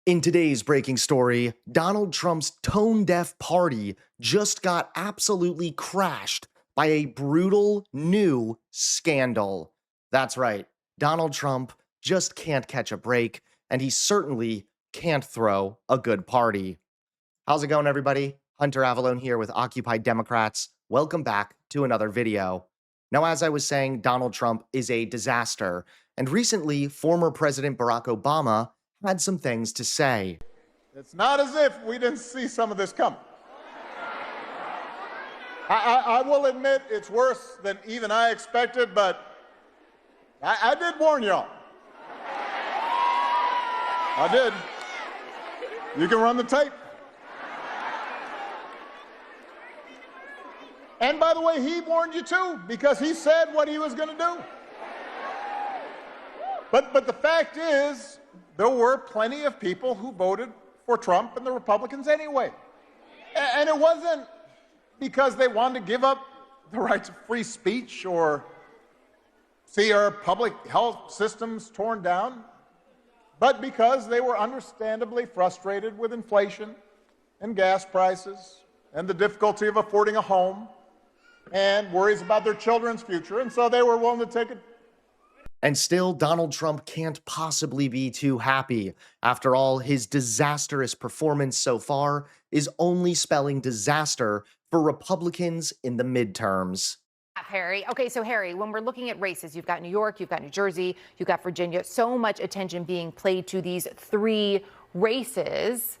In today's breaking story, Donald Trump's tone-deaf party just got absolutely crashed by a brutal new scandal. That's right, Donald Trump just can't catch a break, and he certainly can't throw a good party. How's it going, everybody? Hunter Avalone here with Occupy Democrats. Welcome back to another video. Now, as I was saying, Donald Trump is a disaster, and recently, former President Barack Obama had some things to say. It's not as if we didn't see some of this coming. I will admit it's worse than even I expected, but I did warn y'all. I did. You can run the tape. And by the way, he warned you too, because he said what he was going to do. But the fact is, there were plenty of people who voted for Trump and the Republicans anyway. And it wasn't because they wanted to give up the right to free speech or see our public health systems torn down, but because they were understandably frustrated with inflation and gas prices and the difficulty of affording a home and worries about their children's future. And so they were willing to take it. And still, Donald Trump can't possibly be too happy. After all, his disastrous performance so far is only spelling disaster for Republicans in the midterms. Harry. Okay, so Harry, when we're looking at races, you've got New York, you've got New Jersey, you've got Virginia, so much attention being played to these three races.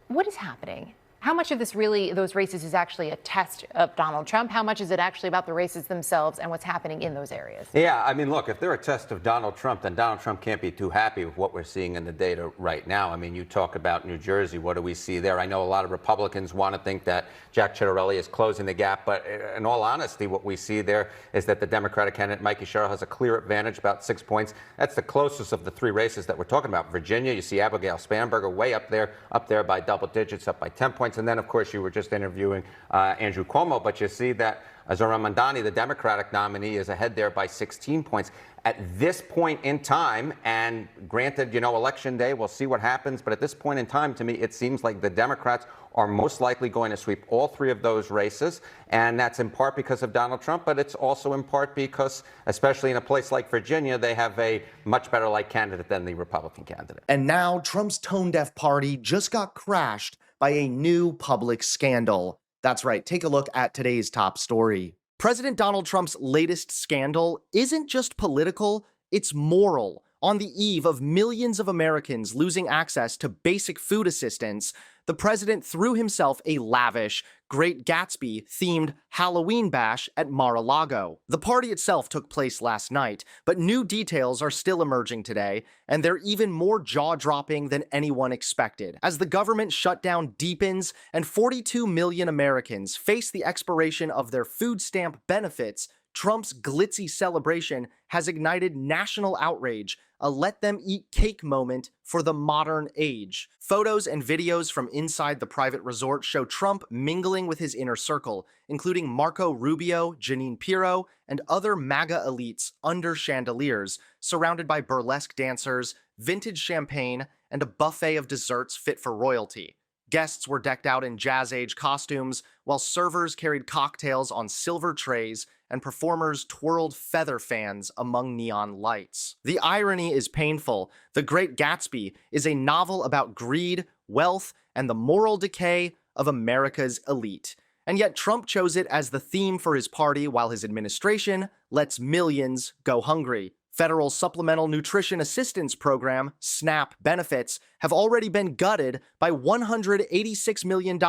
What is happening? How much of those races is actually a test of Donald Trump? How much is it actually about the races themselves and what's happening in those areas? Yeah, I mean, look, if they're a test of Donald Trump, then Donald Trump can't be too happy with what we're seeing in the data right now. I mean, you talk about New Jersey. What do we see there? I know a lot of Republicans want to think that Jack Ciattarelli is closing the gap, but in all honesty, what we see there is that the Democratic candidate, Mikey Sherrill, has a clear advantage, about 6 points. That's the closest of the three races that we're talking about. Virginia, you see Abigail Spanberger way up there by double digits, up by 10 points. And then, of course, you were just interviewing Andrew Cuomo, but you see that Zohran Mamdani, the Democratic nominee, is ahead there by 16 points. At this point in time, and granted, Election Day, we'll see what happens, but at this point in time, to me, it seems like the Democrats are most likely going to sweep all three of those races, and that's in part because of Donald Trump, but it's also in part because, especially in a place like Virginia, they have a much better candidate than the Republican candidate. And now Trump's tone-deaf party just got crashed by a new public scandal. That's right, take a look at today's top story. President Donald Trump's latest scandal isn't just political, it's moral. On the eve of millions of Americans losing access to basic food assistance, the president threw himself a lavish, Great Gatsby-themed Halloween bash at Mar-a-Lago. The party itself took place last night, but new details are still emerging today, and they're even more jaw-dropping than anyone expected. As the government shutdown deepens and 42 million Americans face the expiration of their food stamp benefits, Trump's glitzy celebration has ignited national outrage, a let-them-eat-cake moment for the modern age. Photos and videos from inside the private resort show Trump mingling with his inner circle, including Marco Rubio, Jeanine Pirro, and other MAGA elites under chandeliers, surrounded by burlesque dancers, vintage champagne, and a buffet of desserts fit for royalty. Guests were decked out in jazz-age costumes, while servers carried cocktails on silver trays and performers twirled feather fans among neon lights. The irony is painful. The Great Gatsby is a novel about greed, wealth, and the moral decay of America's elite. And yet Trump chose it as the theme for his party while his administration lets millions go hungry. Federal Supplemental Nutrition Assistance Program, SNAP benefits, have already been gutted by $186 million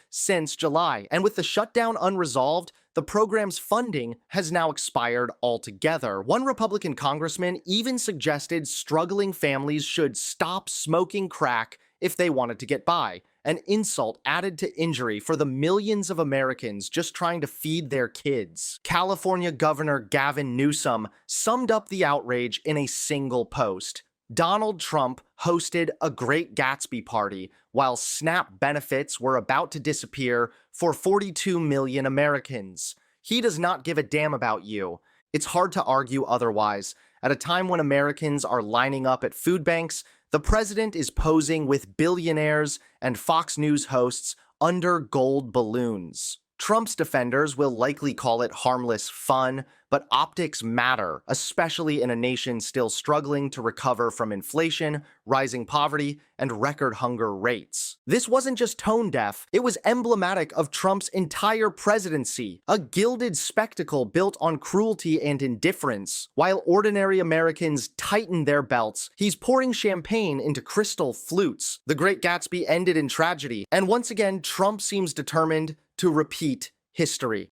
since July. And with the shutdown unresolved, the program's funding has now expired altogether. One Republican congressman even suggested struggling families should stop smoking crack if they wanted to get by, an insult added to injury for the millions of Americans just trying to feed their kids. California Governor Gavin Newsom summed up the outrage in a single post. Donald Trump hosted a Great Gatsby party while SNAP benefits were about to disappear for 42 million Americans. He does not give a damn about you. It's hard to argue otherwise. At a time when Americans are lining up at food banks, the president is posing with billionaires and Fox News hosts under gold balloons. Trump's defenders will likely call it harmless fun, but optics matter, especially in a nation still struggling to recover from inflation, rising poverty, and record hunger rates. This wasn't just tone deaf, it was emblematic of Trump's entire presidency, a gilded spectacle built on cruelty and indifference. While ordinary Americans tighten their belts, he's pouring champagne into crystal flutes. The Great Gatsby ended in tragedy, and once again, Trump seems determined to repeat history.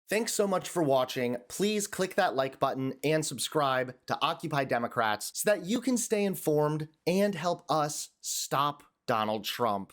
Thanks so much for watching. Please click that like button and subscribe to Occupy Democrats so that you can stay informed and help us stop Donald Trump.